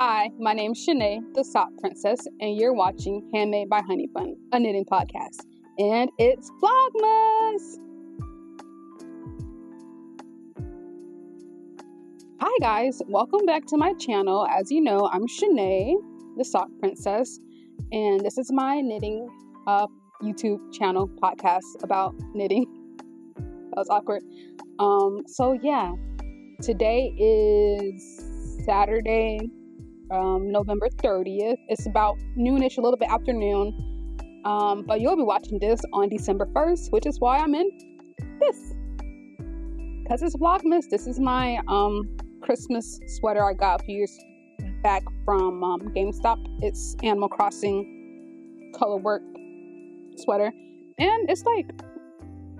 Hi, my name's Shanae, the Sock Princess, and you're watching Handmade by Honey Bun, a knitting podcast. And it's Vlogmas! Hi guys, welcome back to my channel. As you know, I'm Shanae, the Sock Princess, and this is my knitting YouTube channel podcast about knitting. That was awkward. So yeah, today is Saturday, November 30th. It's about noonish, a little bit after noon. But you'll be watching this on December 1st, which is why I'm in this. Because it's Vlogmas. This is my Christmas sweater I got a few years back from GameStop. It's Animal Crossing color work sweater. And it's like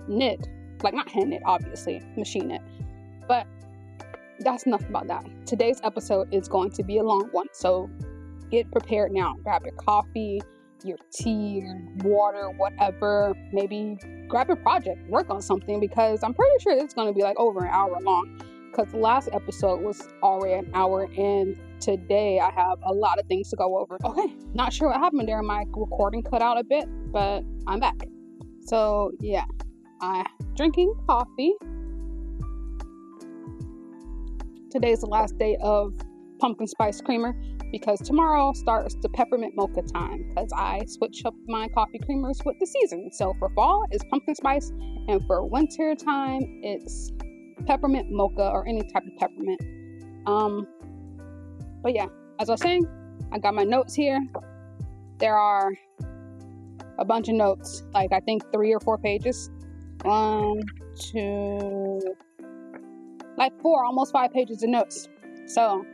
knit. Like not hand knit, obviously. Machine knit. But that's enough about that. Today's episode is going to be a long one, so get prepared now. Grab your coffee, your tea, your water, whatever. Maybe grab a project, work on something, because I'm pretty sure it's going to be like over an hour long, because the last episode was already an hour, and today I have a lot of things to go over. Okay, not sure what happened there. My recording cut out a bit, but I'm back. So yeah, I'm drinking coffee. Today's the last day of pumpkin spice creamer because tomorrow starts the peppermint mocha time, because I switch up my coffee creamers with the season. So for fall, it's pumpkin spice, and for winter time, it's peppermint mocha or any type of peppermint. But yeah, as I was saying, I got my notes here. There are a bunch of notes, like I think 3 or 4 pages. 1, 2... like 4, almost 5 pages of notes. So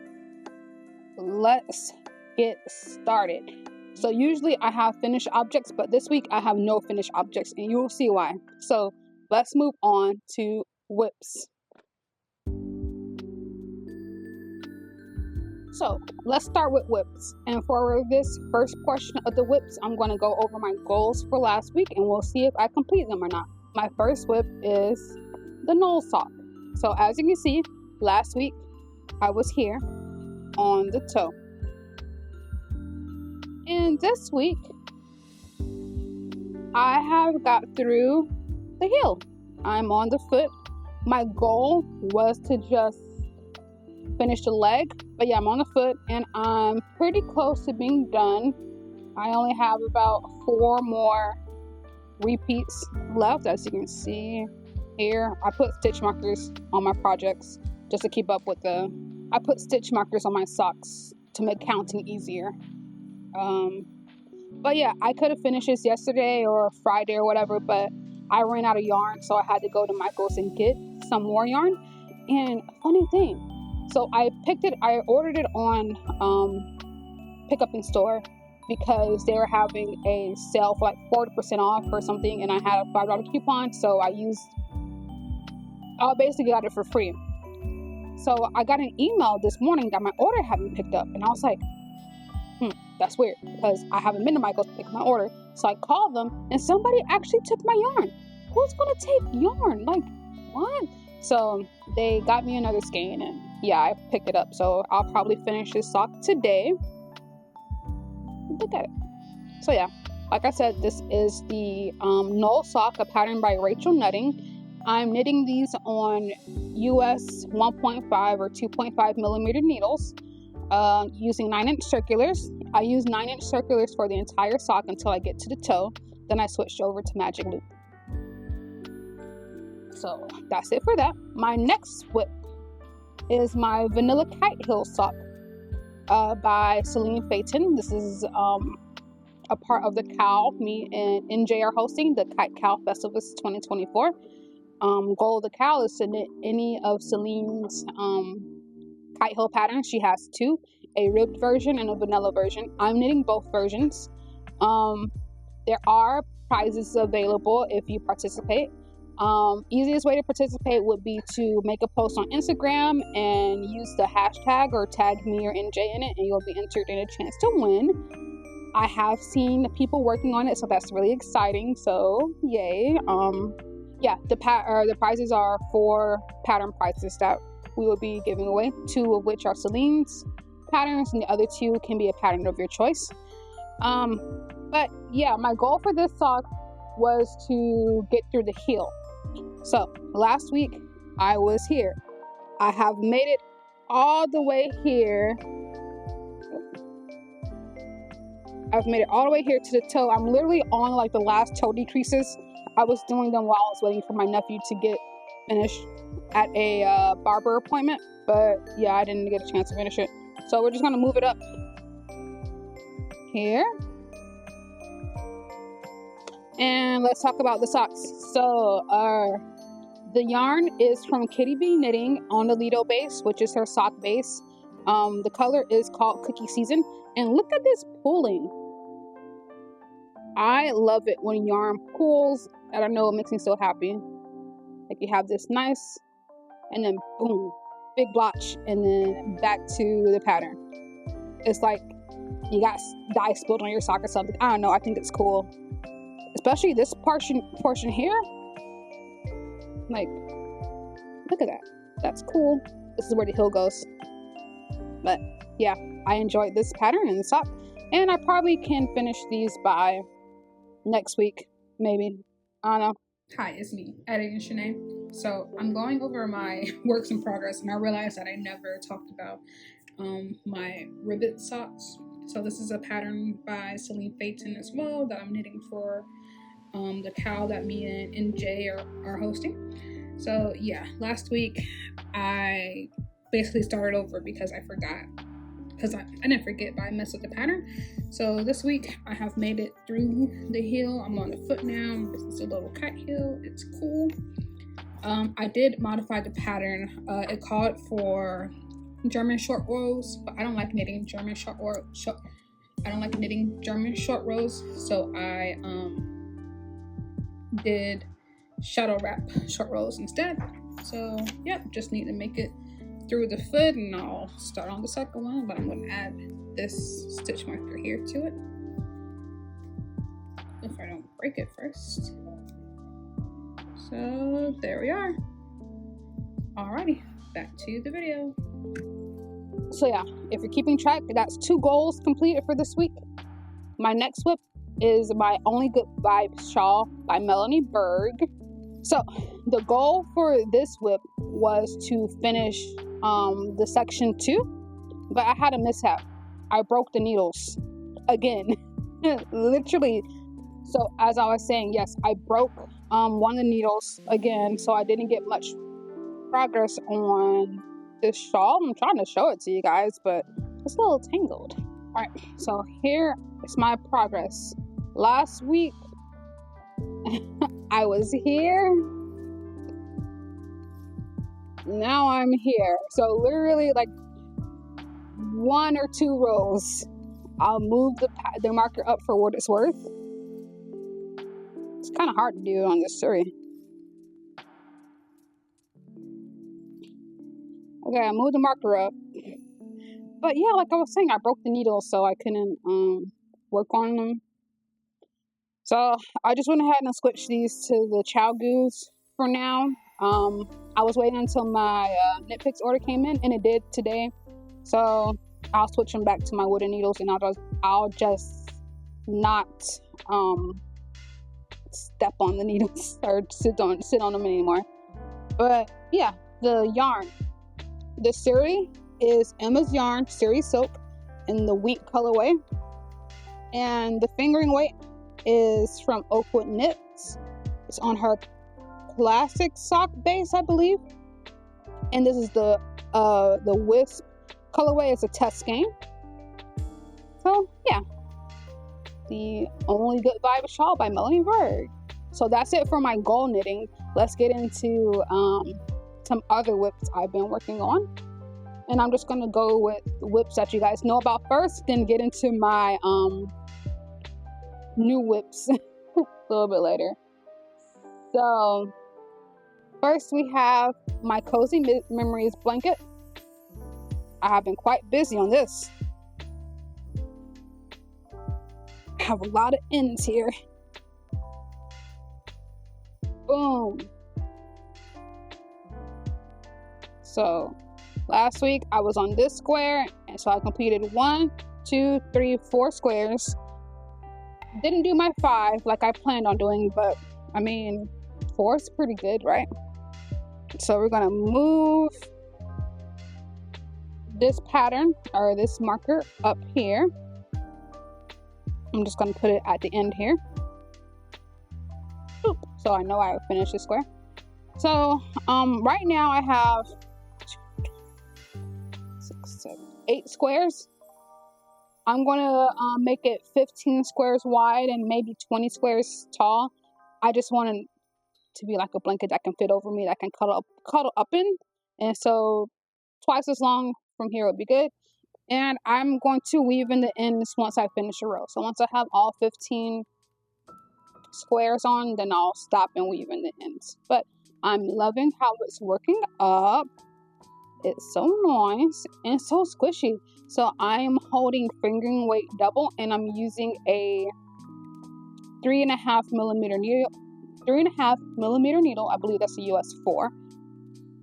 let's get started. So usually I have finished objects, but this week I have no finished objects, and you will see why. So let's move on to whips. So let's start with whips. And for this first portion of the whips, I'm going to go over my goals for last week, and we'll see if I complete them or not. My first whip is the Knoll sock. So as you can see, last week I was here on the toe. And this week, I have got through the heel. I'm on the foot. My goal was to just finish the leg. But yeah, I'm on the foot and I'm pretty close to being done. I only have about 4 more repeats left, as you can see. Here, I put stitch markers on my projects just to keep up with I put stitch markers on my socks to make counting easier. But yeah, I could have finished this yesterday or Friday or whatever, but I ran out of yarn, so I had to go to Michael's and get some more yarn. And funny thing, so I ordered it on Pick Up in Store because they were having a sale for like 40% off or something, and I had a $5 coupon, so I basically got it for free. So I got an email this morning that my order hadn't picked up, and I was like, that's weird, because I haven't been to Michael's to pick up my order. So I called them, and somebody actually took my yarn. Who's gonna take yarn? Like, what? So they got me another skein, and yeah, I picked it up. So I'll probably finish this sock today. Look at it. So yeah, like I said, this is the Knoll sock, a pattern by Rachel Nutting. I'm knitting these on US 1.5 or 2.5 millimeter needles using 9-inch circulars. I use 9-inch circulars for the entire sock until I get to the toe. Then I switched over to Magic Loop. So that's it for that. My next whip is my Vanilla Kite Heel sock by Celine Feyten. This is a part of the Cow. Me and NJ are hosting the Kite Cow Festival 2024. Goal of the Cow is to knit any of Celine's kite heel patterns. She has 2, a ribbed version and a vanilla version. I'm knitting both versions. There are prizes available if you participate. Easiest way to participate would be to make a post on Instagram and use the hashtag or tag me or NJ in it, and you'll be entered in a chance to win. I have seen people working on it, so that's really exciting. So yay! Yeah, the prizes are 4 pattern prizes that we will be giving away, 2 of which are Celine's, patterns, and the other 2 can be a pattern of your choice. But yeah, my goal for this sock was to get through the heel. So last week I was here. I have made it all the way here. I've made it all the way here to the toe. I'm literally on like the last toe decreases. I was doing them while I was waiting for my nephew to get finished at a barber appointment. But yeah, I didn't get a chance to finish it. So we're just gonna move it up here. And let's talk about the socks. So the yarn is from Kitty Bee Knitting on the Lido base, which is her sock base. The color is called Cookie Season. And look at this pulling. I love it when yarn pulls. I don't know, it makes me so happy. Like you have this nice, and then boom, big blotch, and then back to the pattern. It's like you got dye spilled on your sock or something. I don't know, I think it's cool. Especially this portion here. Like, look at that. That's cool. This is where the heel goes. But yeah, I enjoyed this pattern in the sock. And I probably can finish these by next week, maybe. I don't know. Hi, it's me, editing Shanae. So I'm going over my works in progress, and I realized that I never talked about my ribbit socks. So this is a pattern by Celine Feyten as well that I'm knitting for the cow that me and Jay are hosting. So yeah, last week I basically started over because I forgot. Because I didn't forget, but I messed with the pattern. So this week I have made it through the heel. I'm on the foot now. This is a little kite heel. It's cool. I did modify the pattern. It called for German short rows, but I don't like knitting German short rows. So I did shadow wrap short rows instead. So yep, just need to make it through the foot, and I'll start on the second one, but I'm going to add this stitch marker here to it if I don't break it first. So there we are. Alrighty, back to the video. So yeah, if you're keeping track, that's 2 goals completed for this week. My next whip is my Only Good Vibes Shawl by Melanie Berg. So the goal for this whip was to finish the section 2, but I had a mishap. I broke the needles again. Literally. So as I was saying, yes, I broke one of the needles again, so I didn't get much progress on this shawl. I'm trying to show it to you guys, but it's a little tangled. All right, so here is my progress. Last week I was here. Now I'm here. So literally like 1 or 2 rows. I'll move the marker up for what it's worth. It's kind of hard to do on this story. Okay, I moved the marker up. But yeah, like I was saying, I broke the needles, so I couldn't work on them. So I just went ahead and switched these to the chow goos for now. I was waiting until my knit picks order came in, and it did today. So I'll switch them back to my wooden needles, and I'll just not step on the needles or sit on them anymore. But yeah, the yarn. The Suri is Emma's Yarn Suri Silk in the wheat colorway, and the fingering weight is from Oakwood Knits. It's on her classic sock base, I believe, and this is the Wisp colorway. It's a test game. So yeah, the Only Good Vibe Shawl by Melanie Berg. So that's it for my goal knitting. Let's get into some other whips I've been working on, and I'm just gonna go with whips that you guys know about first, then get into my new whips a little bit later. So first we have my Cozy Memories blanket. I have been quite busy on this. I have a lot of ends here. Boom. So last week I was on this square, and Alright, so I completed 1, 2, 3, 4 squares. Didn't do my 5 like I planned on doing, but I mean, 4 is pretty good, right? So we're gonna move this pattern or this marker up here. I'm just gonna put it at the end here. Boop. So I know I finished the square. So right now I have 6, 7, 8 squares. I'm gonna make it 15 squares wide and maybe 20 squares tall. I just want it to be like a blanket that can fit over me, that I can cuddle up in. And so twice as long from here would be good. And I'm going to weave in the ends once I finish a row. So once I have all 15 squares on, then I'll stop and weave in the ends. But I'm loving how it's working up. It's so nice and so squishy. So I'm holding fingering weight double, and I'm using a 3.5 millimeter needle. 3.5 millimeter needle. I believe that's a US 4.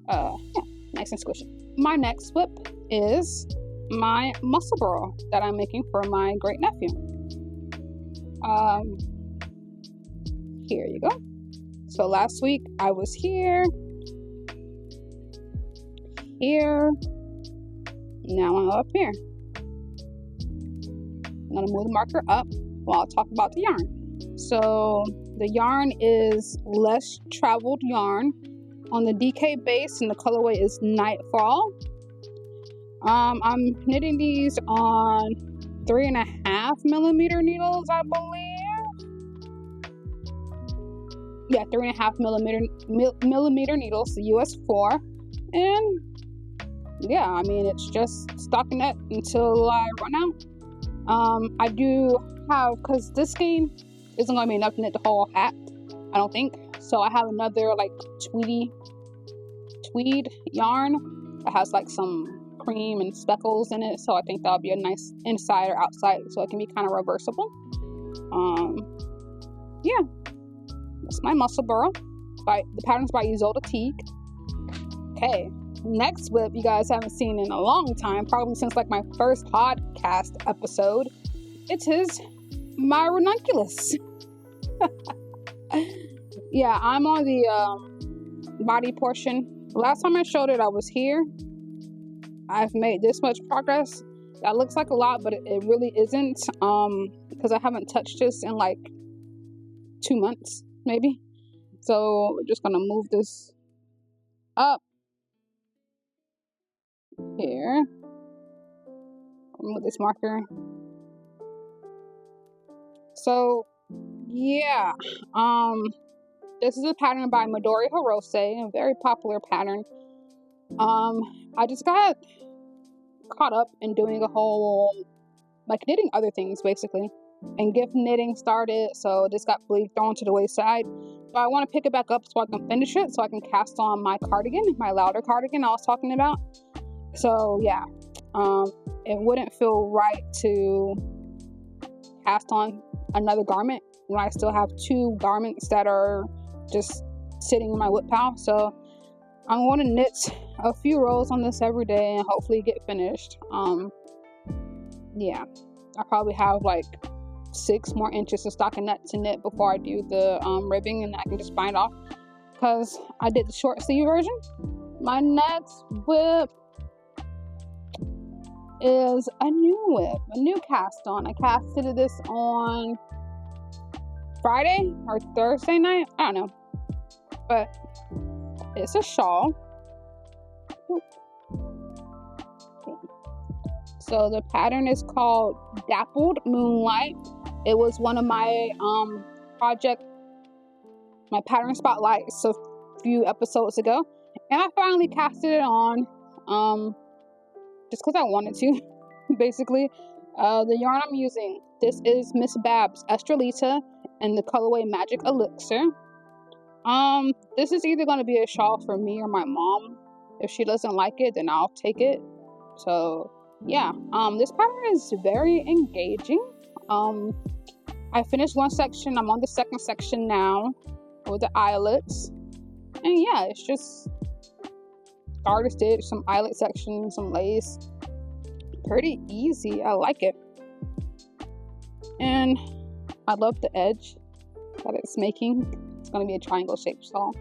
Yeah, nice and squishy. My next whip is my Musselburgh that I'm making for my great nephew. Here you go. So last week I was here. Now I'm up here. I'm gonna move the marker up while I talk about the yarn. So the yarn is less traveled yarn on the DK base, and the colorway is Nightfall. I'm knitting these on 3.5 millimeter needles, I believe. Yeah, 3.5 millimeter needles, the US 4. And yeah, I mean, it's just stockinette until I run out. I do have, because this game isn't going to be enough to knit the whole hat, I don't think. So I have another like tweed yarn that has like some cream and speckles in it. So I think that'll be a nice inside or outside, so it can be kind of reversible. Yeah, that's my Musselburgh. The pattern's by Ysolda Teague. Okay. Next whip you guys haven't seen in a long time, probably since like my first podcast episode. It is my Ranunculus. Yeah, I'm on the body portion. Last time I showed it, I was here. I've made this much progress. That looks like a lot, but it really isn't, because I haven't touched this in like 2 months, maybe. So we're just gonna move this up. Here, with this marker. So yeah, this is a pattern by Midori Hirose, a very popular pattern. I just got caught up in doing a whole, like, knitting other things basically, and gift knitting started, so this got really thrown to the wayside. But I want to pick it back up so I can finish it, so I can cast on my cardigan, my louder cardigan I was talking about. So yeah, it wouldn't feel right to cast on another garment when I still have 2 garments that are just sitting in my whip pile. So I'm going to knit a few rows on this every day and hopefully get finished. Yeah, I probably have like 6 more inches of stockinette to knit before I do the ribbing, and I can just bind off, because I did the short sleeve version. My next whip is a new whip, a new cast on. I casted this on Friday or Thursday night, I don't know, but it's a shawl. So the pattern is called Dappled Moonlight. It was one of my my pattern spotlights a few episodes ago, and I finally casted it on just because I wanted to. Basically, the yarn I'm using, this is Miss Babs Estrelita and the colorway Magic Elixir. This is either going to be a shawl for me or my mom. If she doesn't like it, then I'll take it. So yeah, this pattern is very engaging. I finished one section. I'm on the second section now with the eyelets, and yeah, it's just garter stitch, some eyelet section, some lace, pretty easy. I like it. And I love the edge that it's making. It's going to be a triangle shaped shawl.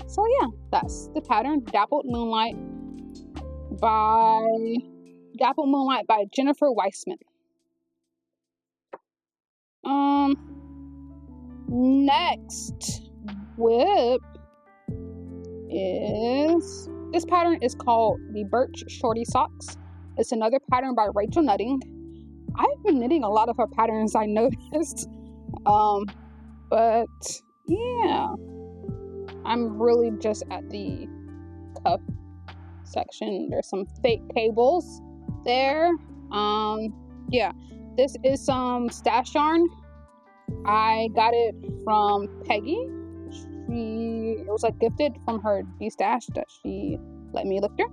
So yeah, that's the pattern. Dappled Moonlight by Jennifer Weissman. Next whip is, this pattern is called the Birch Shortie Socks. It's another pattern by Rachel Nutting. I've been knitting a lot of her patterns, I noticed. But yeah, I'm really just at the cuff section. There's some fake cables there. Yeah, this is some stash yarn. I got it from Peggy. It was like gifted from her D-stash that she let me lift her.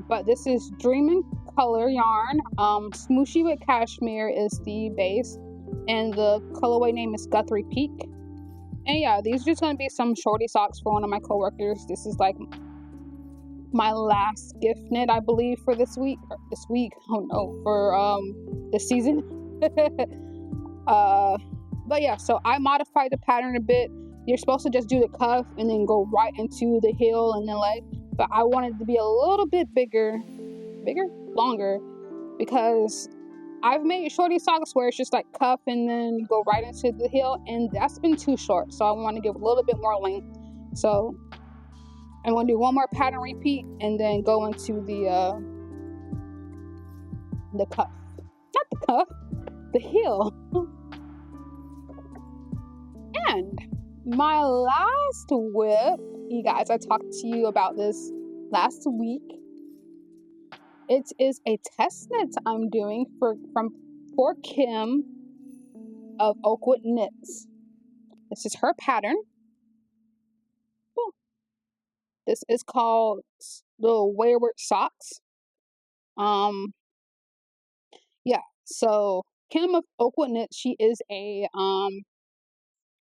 But this is Dreamin' Color yarn. Smooshy with Cashmere is the base, and the colorway name is Guthrie Peak. And yeah, these are just gonna be some shorty socks for one of my coworkers. This is like my last gift knit, I believe, for this week. Oh no, for this season. But yeah, so I modified the pattern a bit. You're supposed to just do the cuff and then go right into the heel and the leg, but I wanted it to be a little bit longer, because I've made shorty socks where it's just like cuff and then go right into the heel, and that's been too short, so I want to give a little bit more length. So I'm going to do one more pattern repeat and then go into the cuff, not the cuff, the heel. And my last whip, you guys, I talked to you about this last week. It is a test knit I'm doing for Kim of Oakwood Knits. This is her pattern. This is called the Wayward Socks. Yeah, so Kim of Oakwood Knits, she is a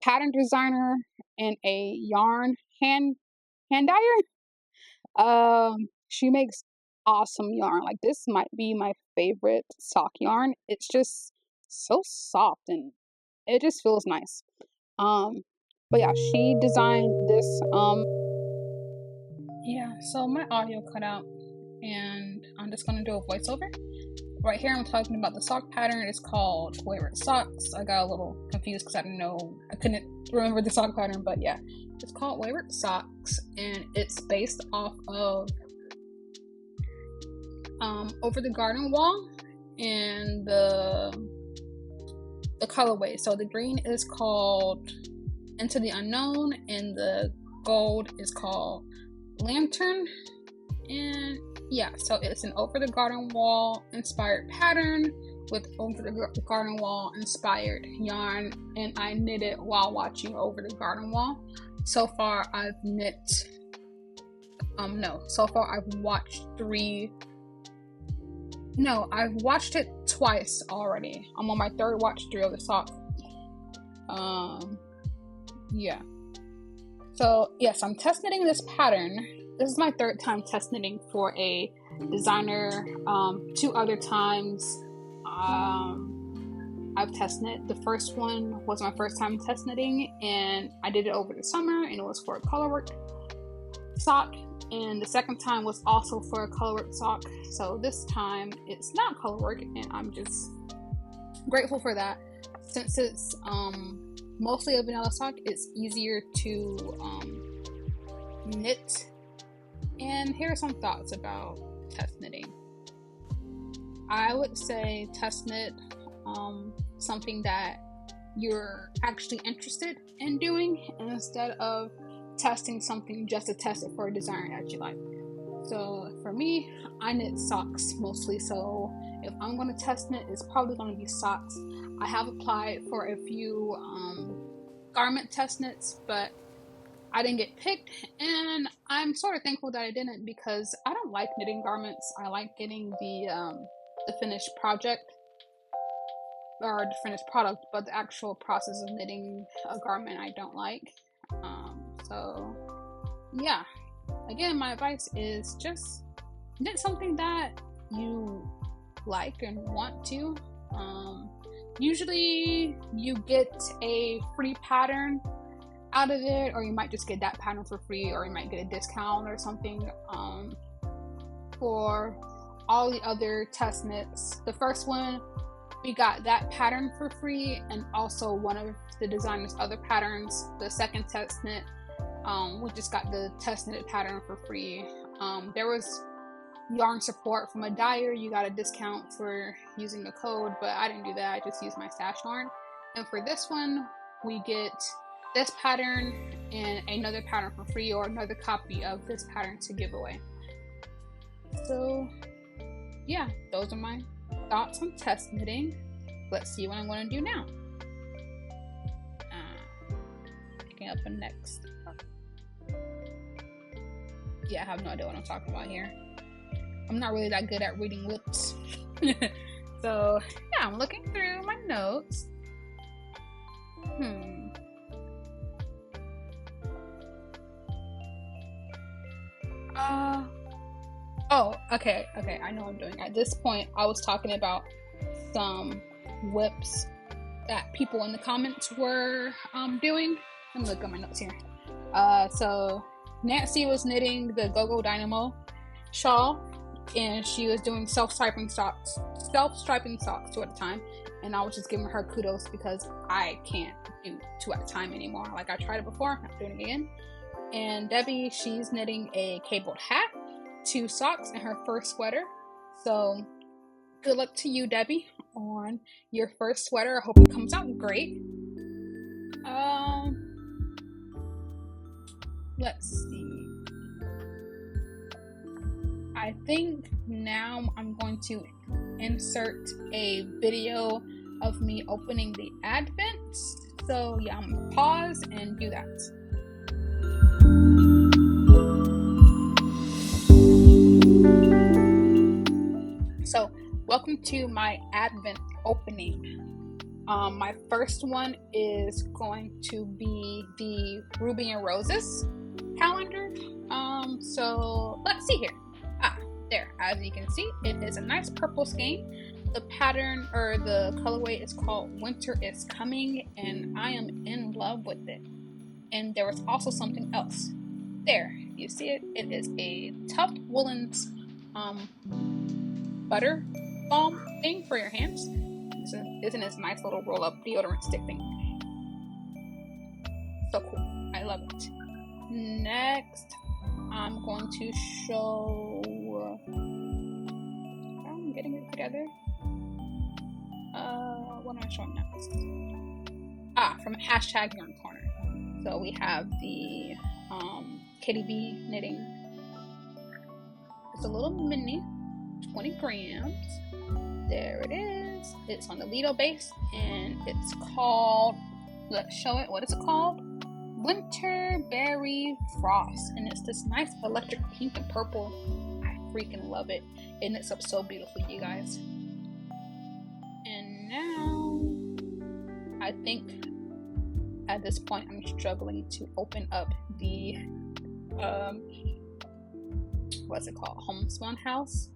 pattern designer and a yarn hand dyer. She makes awesome yarn. Like, this might be my favorite sock yarn. It's just so soft and it just feels nice. But yeah, she designed this. Yeah, so my audio cut out and I'm just gonna do a voiceover. Right here I'm talking about the sock pattern. It's called Wayward Socks. I got a little confused because I couldn't remember the sock pattern, but yeah, it's called Wayward Socks, and it's based off of Over the Garden Wall and the colorway. So the green is called Into the Unknown and the gold is called Lantern. And yeah, so it's an Over the Garden Wall inspired pattern with Over the Garden Wall inspired yarn, and I knit it while watching Over the Garden Wall. So far I've watched it twice already. I'm on my third watch through of the sock. Yeah. So yes, I'm test knitting this pattern. This is my third time test knitting for a designer. 2 other times I've test knit. The first one was my first time test knitting, and I did it over the summer, and it was for a colorwork sock. And the second time was also for a colorwork sock. So this time it's not colorwork, and I'm just grateful for that. Since it's mostly a vanilla sock, it's easier to knit. And here are some thoughts about test knitting. I would say test knit something that you're actually interested in doing, instead of testing something just to test it for a design that you like. So for me, I knit socks mostly, so if I'm going to test knit, it's probably going to be socks. I have applied for a few garment test knits, but I didn't get picked, and I'm sort of thankful that I didn't, because I don't like knitting garments. I like getting the finished project or the finished product, but the actual process of knitting a garment I don't like. So yeah, again, my advice is just knit something that you like and want to. Usually you get a free pattern out of it, or you might just get that pattern for free, or you might get a discount or something. For all the other test knits, the first one we got that pattern for free, and also one of the designer's other patterns. The second test knit, we just got the test knitted pattern for free. There was yarn support from a dyer. You got a discount for using the code, but I didn't do that. I just used my stash yarn. And for this one, we get this pattern and another pattern for free, or another copy of this pattern to give away. So yeah, those are my thoughts on test knitting. Let's see what I'm going to do now. Picking up the next. Yeah, I have no idea what I'm talking about here. I'm not really that good at reading lips. So yeah, I'm looking through my notes. Okay, I know what I'm doing. At this point, I was talking about some whips that people in the comments were doing. Let me look at my notes here. So Nancy was knitting the Go-Go Dynamo shawl, and she was doing self-striping socks 2 at a time, and I was just giving her kudos because I can't do 2 at a time anymore. Like, I tried it before, I'm not doing it again. And Debbie, she's knitting a cabled hat, 2 socks, and her first sweater. So good luck to you, Debbie, on your first sweater. I hope it comes out great. Let's see. I think now I'm going to insert a video of me opening the Advent. So yeah, I'm gonna pause and do that. So welcome to my Advent opening. My first one is going to be the Ruby and Roses calendar. So let's see here. There, as you can see, it is a nice purple skein. The pattern, or the colorway, is called Winter is Coming, and I am in love with it. And there was also something else. There, you see it? It is a Tuft Woolens butter balm thing for your hands. Isn't this nice little roll-up deodorant stick thing? So cool. I love it. Next, I'm going to show... I'm getting it together. What am I showing next? From hashtag Yarn Corner. So we have the Kitty Bee knitting. It's a little mini, 20 grams. There it is. It's on the Lido base, and it's called, let's show it. What is it called? Winterberry Frost, and it's this nice electric pink and purple. I freaking love it. It knits up so beautifully, you guys. And now I think at this point I'm struggling to open up the what's it called, homespun house.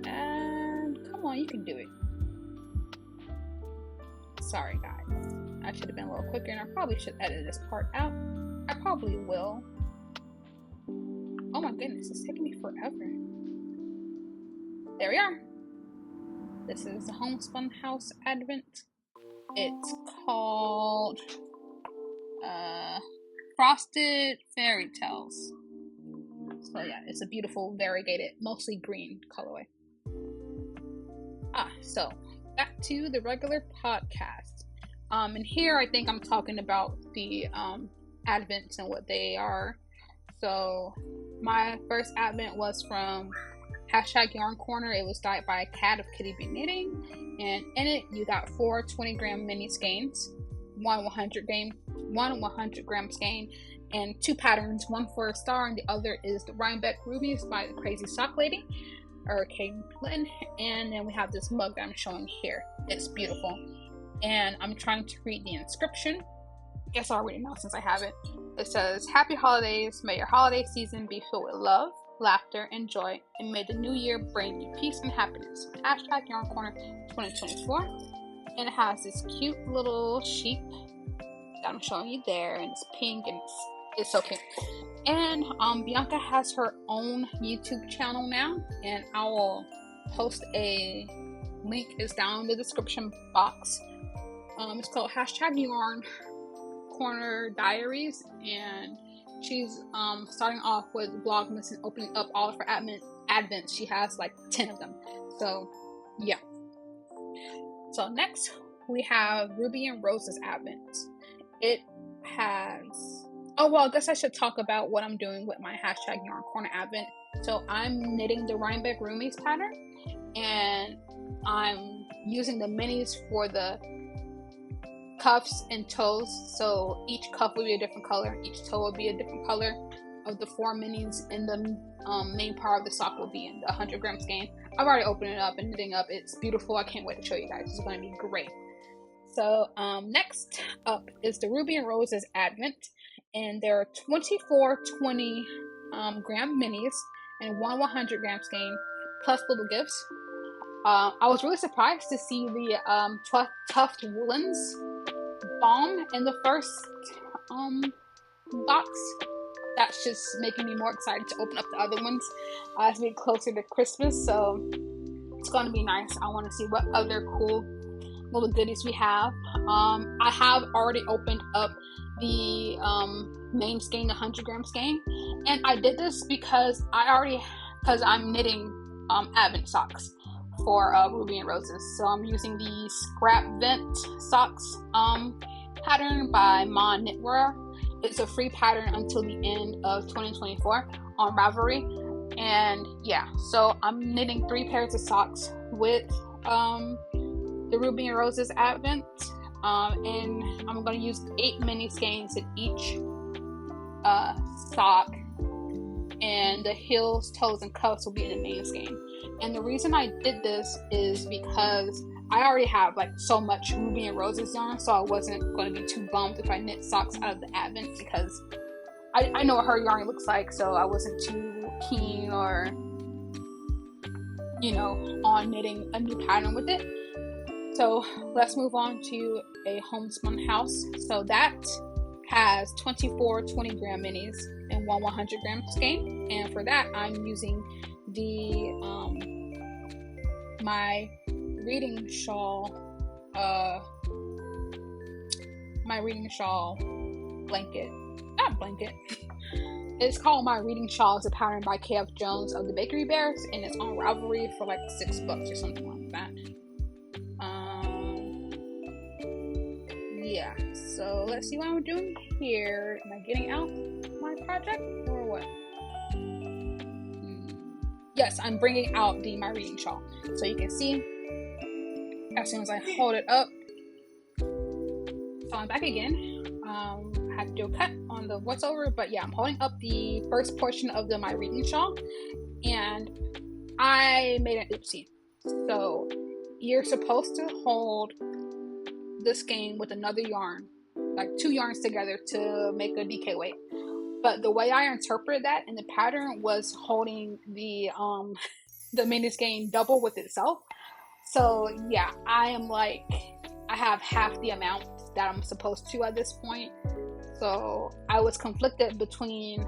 And come on, you can do it. Sorry guys, I should have been a little quicker, and I probably should edit this part out. I probably will. Oh my goodness, it's taking me forever. There we are. This is the Homespun House Advent. It's called Frosted Fairy Tales. So yeah, it's a beautiful variegated, mostly green colorway. So back to the regular podcast. And here I think I'm talking about the Advents and what they are. So my first Advent was from hashtag Yarn Corner. It was dyed by a cat of Kitty Bee Knitting, and in it you got 4 20-gram mini skeins, one 100-gram skein, and 2 patterns, one for a star and the other is the Rhinebeck Rubies by the Crazy Sock Lady, or Kate Clinton. And then we have this mug that I'm showing here. It's beautiful, and I'm trying to read the inscription. I guess I'll read it now since I have it. It says, "Happy holidays, may your holiday season be filled with love, laughter, and joy, and may the new year bring you peace and happiness. Hashtag Yarn Corner 2024. And it has this cute little sheep that I'm showing you there, and it's pink, and it's so cute. And Bianca has her own YouTube channel now, and I will post a link. Is down in the description box. It's called hashtag Yarn Corner Diaries, and she's starting off with Vlogmas and opening up all of her advents. She has like 10 of them. So yeah. So next we have Ruby and Rose's Advent. It has, oh well, I guess I should talk about what I'm doing with my hashtag Yarn Corner Advent. So I'm knitting the Rhinebeck Roomies pattern, and I'm using the minis for the cuffs and toes. So each cuff will be a different color, each toe will be a different color of the 4 minis, and the main part of the sock will be in the 100-gram skein. I've already opened it up and knitting up. It's beautiful. I can't wait to show you guys. It's going to be great. So next up is the Ruby and Rose's Advent, and there are 24 20-gram minis and 1 100-gram skein plus little gifts. I was really surprised to see the Tuft Woolens Balm in the first box. That's just making me more excited to open up the other ones as we get closer to Christmas. So it's going to be nice. I want to see what other cool little goodies we have. I have already opened up the main skein, the 100-gram skein, and I did this because I'm knitting Advent socks for Ruby and Roses. So I'm using the Scrap Vent Socks pattern by Ma Knitwear. It's a free pattern until the end of 2024 on Ravelry. And yeah, so I'm knitting 3 pairs of socks with the Ruby and Roses Advent, and I'm going to use 8 mini skeins in each sock, and the heels, toes, and cuffs will be in the main skein. And the reason I did this is because I already have like so much Ruby and Roses yarn, so I wasn't going to be too bummed if I knit socks out of the Advent, because I know what her yarn looks like, so I wasn't too keen or, you know, on knitting a new pattern with it. So let's move on to a homespun house. So that has 24 20-gram minis and 1 100-gram skein, and for that I'm using the my reading shawl blanket, not blanket. It's called My Reading Shawl. It's a pattern by KF Jones of the Bakery Bears, and it's on Ravelry for like $6 or something like that. Yeah, so let's see what I'm doing here. Am I getting out my project or what? Yes, I'm bringing out the My Reading Shawl. So you can see as soon as I hold it up. So I'm back again. I had to do a cut on the VoiceOver, but yeah, I'm holding up the first portion of the My Reading Shawl, and I made an oopsie. So you're supposed to hold the skein with another yarn, like 2 yarns together to make a DK weight. But the way I interpret that in the pattern was holding the mini skein double with itself. So yeah, I have half the amount that I'm supposed to at this point. So I was conflicted between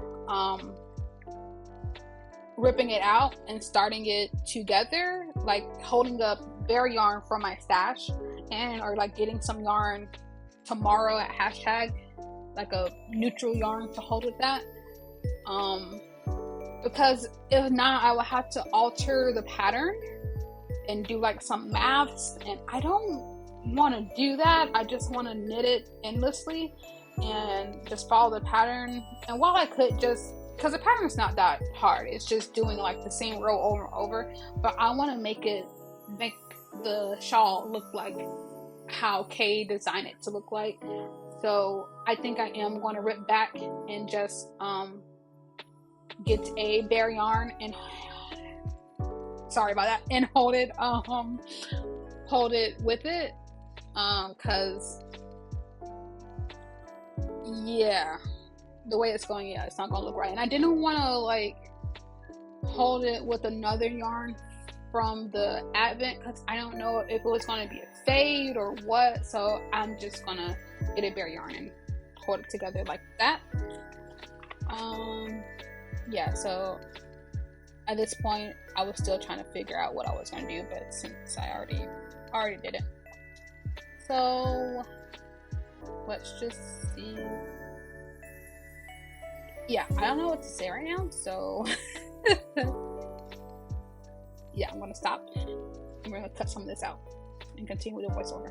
ripping it out and starting it together, like holding up bare yarn from my stash, or like getting some yarn tomorrow at hashtag, like a neutral yarn to hold with that. Because if not, I will have to alter the pattern and do like some maths, and I don't want to do that. I just want to knit it endlessly and just follow the pattern. And while I could just, because the pattern is not that hard, it's just doing like the same row over and over, but I want to make the shawl look like how Kay designed it to look like. So I think I am going to rip back and just get a bare yarn and sorry about that, and hold it with it, because yeah, the way it's going, yeah, it's not gonna look right. And I didn't want to like hold it with another yarn from the Advent, because I don't know if it was going to be a fade or what, so I'm just gonna get a bare yarn and hold it together like that. Yeah, so at this point I was still trying to figure out what I was gonna do, but since I already did it, so let's just see. Yeah, I don't know what to say right now, so yeah, I'm gonna stop. I'm gonna cut some of this out and continue with the voiceover.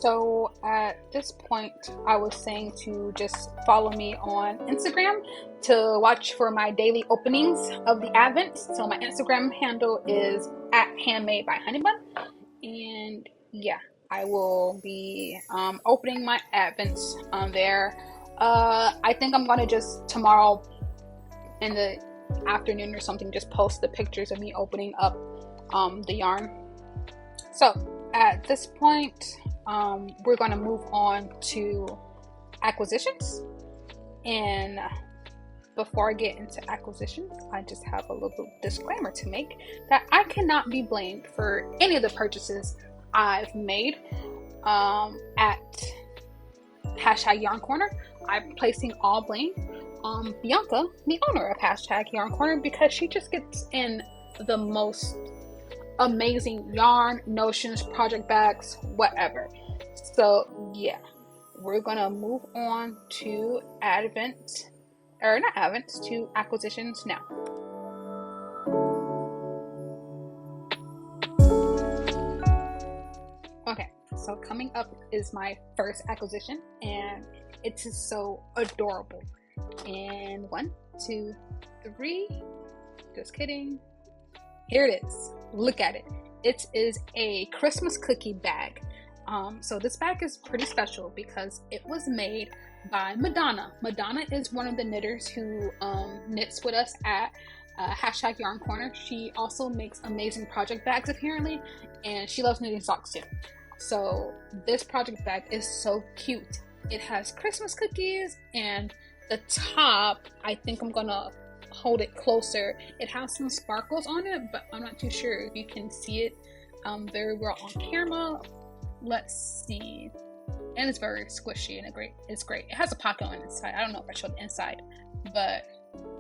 So at this point, I was saying to just follow me on Instagram to watch for my daily openings of the Advent. So my Instagram handle is @handmade by Honeybun, and yeah, I will be opening my Advents on there. I think I'm gonna just tomorrow in the afternoon or something just post the pictures of me opening up the yarn. So at this point, we're going to move on to acquisitions, and before I get into acquisitions, I just have a little disclaimer to make that I cannot be blamed for any of the purchases I've made at #YarnCorner. I'm placing all blame on Bianca, the owner of #YarnCorner, because she just gets in the most amazing yarn, notions, project bags, whatever. So yeah, we're gonna move on to to acquisitions now. Okay, so coming up is my first acquisition, and it is so adorable. And 1, 2, 3, just kidding. Here it is. Look at it. It is a Christmas cookie bag. So this bag is pretty special because it was made by Madonna. Madonna is one of the knitters who knits with us at #YarnCorner. She also makes amazing project bags apparently, and she loves knitting socks too. So this project bag is so cute. It has Christmas cookies, and the top, I think I'm gonna hold it closer. It has some sparkles on it, but I'm not too sure if you can see it very well on camera. Let's see. And it's very squishy and it's great. It has a pocket on the inside. I don't know if I showed the inside, but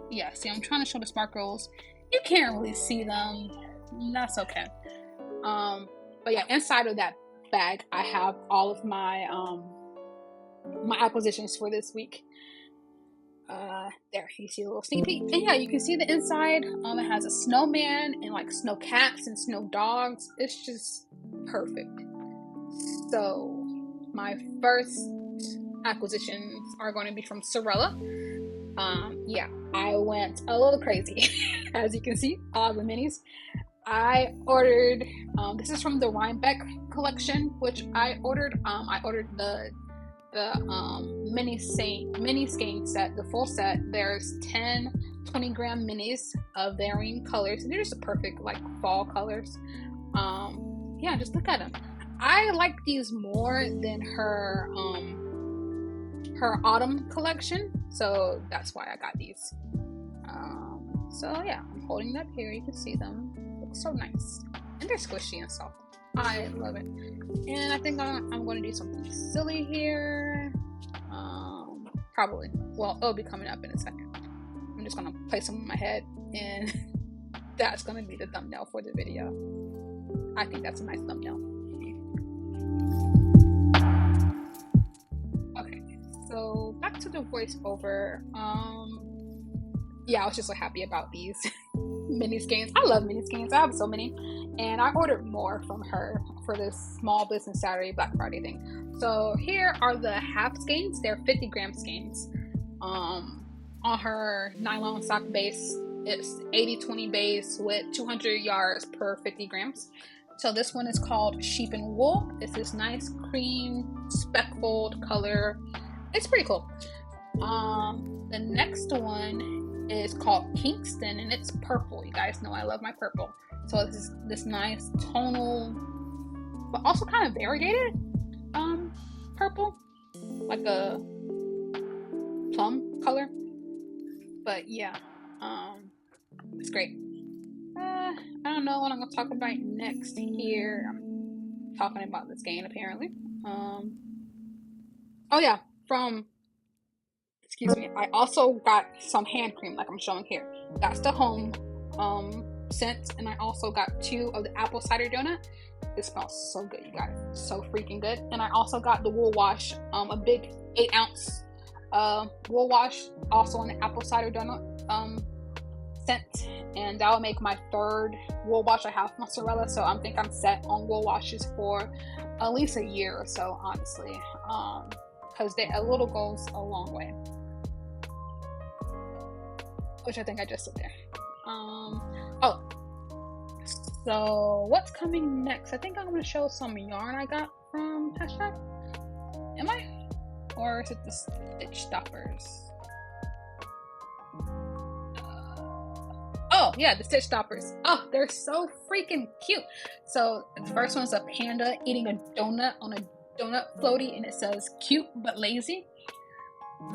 yeah, see, I'm trying to show the sparkles. You can't really see them. That's okay. But yeah, inside of that bag, I have all of my my acquisitions for this week. There, you see a little sneak peek. And yeah, you can see the inside. It has a snowman and like snow cats and snow dogs. It's just perfect. So my first acquisitions are going to be from Sorella. Yeah, I went a little crazy. As you can see, all the minis. I ordered, this is from the Rhinebeck collection, which I ordered the mini skein set, the full set. There's 10 20-gram minis of varying colors, and they're just perfect like fall colors. Yeah, just look at them. I like these more than her autumn collection, so that's why I got these. So yeah, I'm holding them up here. You can see them. Looks so nice, and they're squishy and soft. I love it. And I think I'm going to do something silly here. Probably. Well, it'll be coming up in a second. I'm just going to place them on my head, and that's going to be the thumbnail for the video. I think that's a nice thumbnail. Okay, so back to the voiceover. Yeah, I was just so happy about these mini skeins. I love mini skeins. I have so many, and I ordered more from her for this Small Business Saturday Black Friday thing. So here are the half skeins. They're 50-gram skeins. On her nylon sock base, it's 80-20 base with 200 yards per 50 grams. So this one is called Sheep and Wool. It's this nice cream speckled color. It's pretty cool. The next one is called Kingston, and it's purple. You guys know I love my purple. So this nice tonal, but also kind of variegated purple, like a plum color. But yeah, it's great. I don't know what I'm gonna talk about next here. I'm talking about this game apparently. Oh yeah, excuse me, I also got some hand cream like I'm showing here. That's the home scent, and I also got 2 of the apple cider donut. It smells so good, you guys, so freaking good. And I also got the wool wash, a big 8-ounce wool wash, also in the apple cider donut scent, and that will make my 3rd wool wash I have mozzarella. So I think I'm set on wool washes for at least a year or so, honestly, because a little goes a long way, which I think I just said there. Oh, so what's coming next? I think I'm going to show some yarn I got from hashtag. Am I? Or is it the stitch stoppers? Oh yeah, the stitch stoppers. Oh, they're so freaking cute. So the first one's a panda eating a donut on a donut floaty, and it says cute but lazy.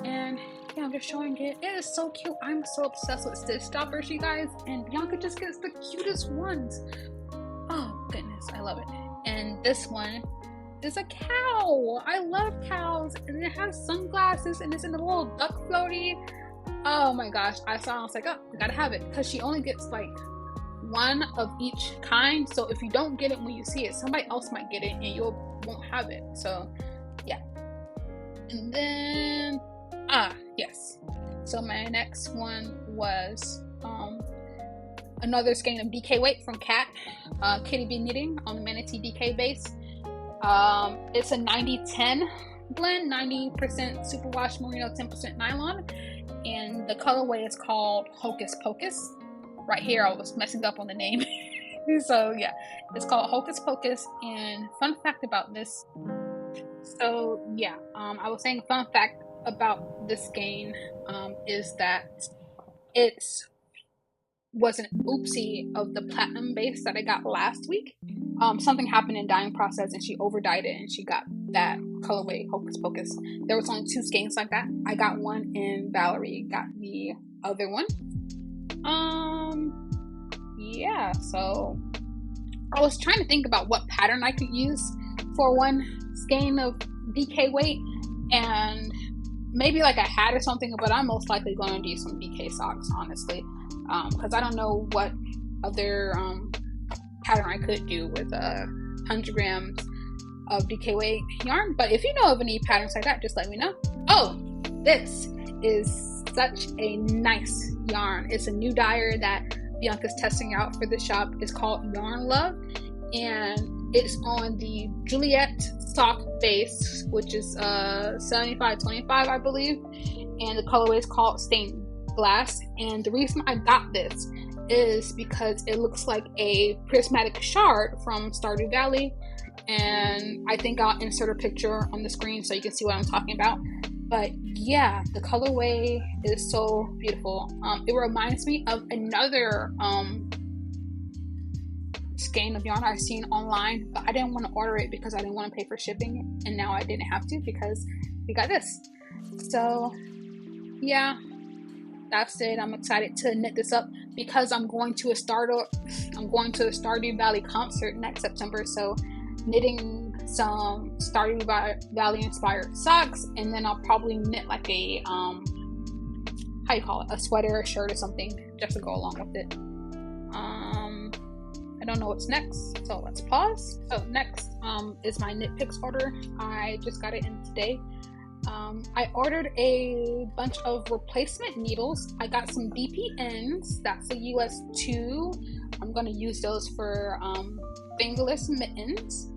And yeah, I'm just showing it. It is so cute. I'm so obsessed with stitch stoppers, you guys, and Bianca just gets the cutest ones. Oh goodness, I love it. And this one is a cow. I love cows, and it has sunglasses, and it's in a little duck floaty. Oh my gosh, I saw it, I was like, oh, I gotta have it, because she only gets like 1 of each kind. So if you don't get it when you see it, somebody else might get it and you won't have it. So yeah. And then yes, so my next one was another skein of DK weight from Cat, Kitty Bee Knitting, on the Manatee DK base. It's a 90-10 blend, 90% superwash merino, 10% nylon, and the colorway is called Hocus Pocus. Right here I was messing up on the name. So yeah, it's called Hocus Pocus. And fun fact about this, so yeah, I was saying fun fact about this skein is that it was an oopsie of the platinum base that I got last week. Something happened in dyeing process and she over dyed it and she got that colorway Hocus Pocus. There was only 2 skeins like that. I got one and Valerie got the other one. Yeah, so I was trying to think about what pattern I could use for one skein of DK weight, and maybe like a hat or something, but I'm most likely going to do some DK socks, honestly, because I don't know what other pattern I could do with 100 grams of DK weight yarn. But if you know of any patterns like that, just let me know. Oh, this is such a nice yarn. It's a new dyer that Bianca's testing out for the shop. It's called Yarn Love, and it's on the Juliet sock base, which is 75-25, I believe, and the colorway is called Stained Glass. And the reason I got this is because it looks like a prismatic shard from Stardew Valley, and I think I'll insert a picture on the screen so you can see what I'm talking about. But yeah, the colorway is so beautiful. It reminds me of another skein of yarn I've seen online, but I didn't want to order it because I didn't want to pay for shipping, and now I didn't have to because we got this. So yeah, that's it. I'm excited to knit this up because I'm going to a Stardew Valley concert next September. So knitting some Stardew Valley inspired socks, and then I'll probably knit like a how you call it, a sweater or shirt or something just to go along with it. I don't know what's next, so let's pause. So next is my knit picks order. I just got it in today. I ordered a bunch of replacement needles. I got some DPNs. That's a US 2. I'm going to use those for fingerless mittens.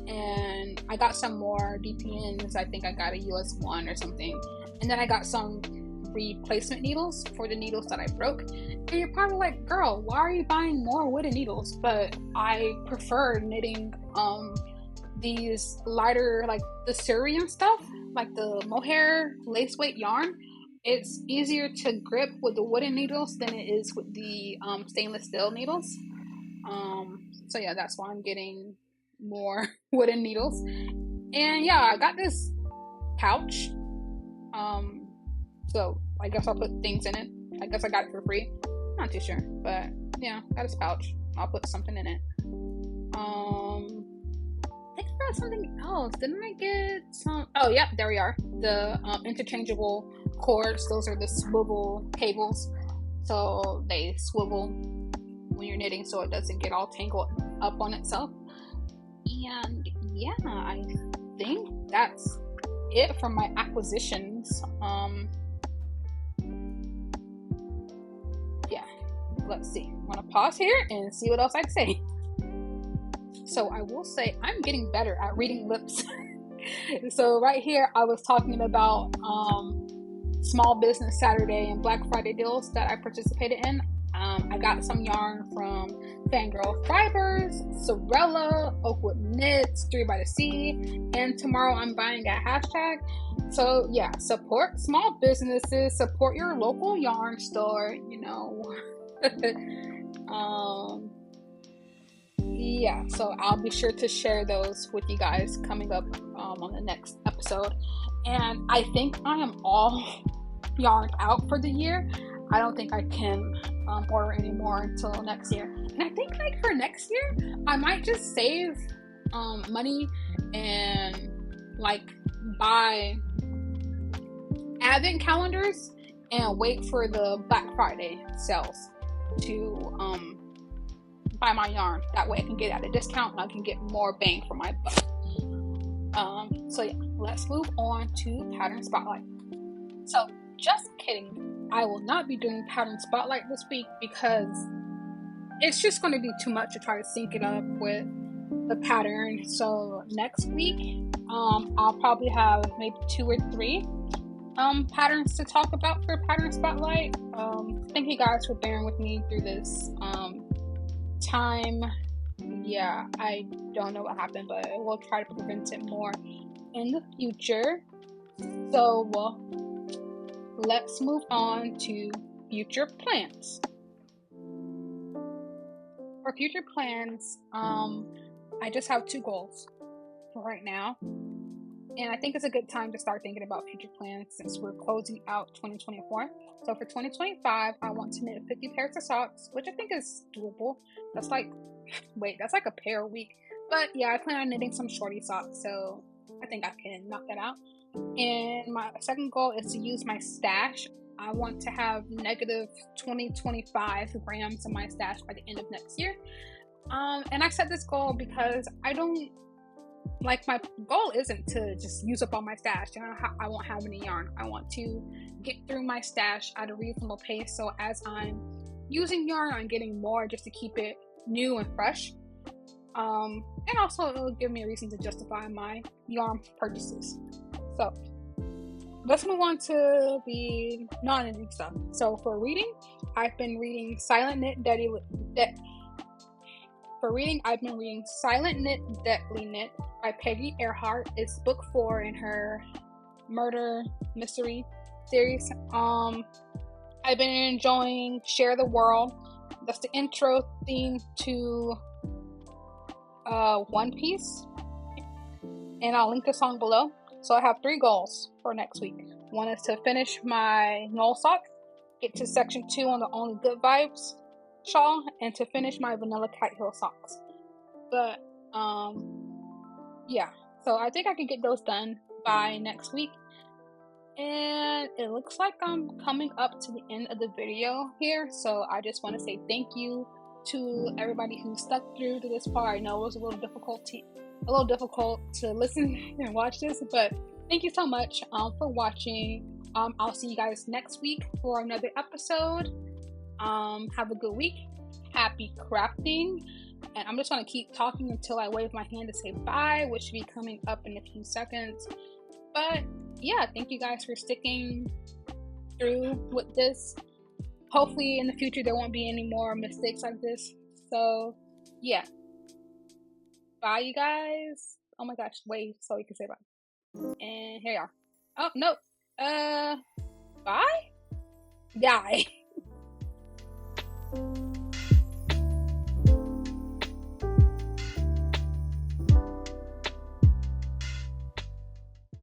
And I got some more DPNs. I think I got a US 1 or something. And then I got some replacement needles for the needles that I broke. And you're probably like, girl, why are you buying more wooden needles? But I prefer knitting these lighter, like the Syrian stuff, like the mohair lace weight yarn. It's easier to grip with the wooden needles than it is with the stainless steel needles. So yeah, that's why I'm getting more wooden needles. And yeah, I got this pouch. So I guess I'll put things in it. I guess I got it for free. Not too sure, but yeah, got his pouch. I'll put something in it. I think I got something else. Didn't I get some? Oh, yep, there we are. The interchangeable cords. Those are the swivel cables. So they swivel when you're knitting so it doesn't get all tangled up on itself. And yeah, I think that's it for my acquisitions. Yeah, let's see. I'm gonna pause here and see what else I can say. So I will say I'm getting better at reading lips. So right here I was talking about Small Business Saturday and Black Friday deals that I participated in. I got some yarn from Fangirl Fibers, Sorella, Oakwood Knits, 3 by the Sea, and tomorrow I'm buying at Hashtag. So yeah, support small businesses, support your local yarn store, you know. Yeah, so I'll be sure to share those with you guys coming up on the next episode. And I think I am all yarned out for the year. I don't think I can order any more until next year. And I think like for next year, I might just save money and like buy advent calendars and wait for the Black Friday sales to buy my yarn. That way I can get at a discount and I can get more bang for my buck. So yeah, let's move on to Pattern Spotlight. So just kidding. I will not be doing Pattern Spotlight this week because it's just going to be too much to try to sync it up with the pattern. So next week, I'll probably have maybe 2 or 3 patterns to talk about for Pattern Spotlight. Thank you guys for bearing with me through this time. Yeah, I don't know what happened, but we'll try to prevent it more in the future. So, well, let's move on to future plans. For future plans, I just have 2 goals for right now. And I think it's a good time to start thinking about future plans since we're closing out 2024. So for 2025, I want to knit 50 pairs of socks, which I think is doable. That's like a pair a week. But yeah, I plan on knitting some Shortie socks, so I think I can knock that out. And my second goal is to use my stash. I want to have negative 20-25 grams in my stash by the end of next year. And I set this goal because I don't like, my goal isn't to just use up all my stash. You know, I won't have any yarn. I want to get through my stash at a reasonable pace. So as I'm using yarn, I'm getting more just to keep it new and fresh. And also it'll give me a reason to justify my yarn purchases. So let's move on to the non-knitting stuff. So for reading, I've been reading Silent Knit Deadly Knit by Peggy Earhart. It's book 4 in her murder mystery series. I've been enjoying Share the World. That's the intro theme to One Piece, and I'll link the song below. So I have 3 goals for next week. One is to finish my Knoll sock, get to section 2 on the Only Good Vibes shawl, and to finish my vanilla Kite Hill socks. But yeah, so I think I can get those done by next week. And it looks like I'm coming up to the end of the video here, so I just want to say thank you to everybody who stuck through to this part. I know it was a little difficult to listen and watch this, but thank you so much for watching. I'll see you guys next week for another episode. Have a good week. Happy crafting. And I'm just going to keep talking until I wave my hand to say bye, which should be coming up in a few seconds. But yeah, thank you guys for sticking through with this. Hopefully in the future there won't be any more mistakes like this. So yeah. Bye, you guys. Oh my gosh, wait, so you can say bye. And here you are. Oh, no. Bye? Die.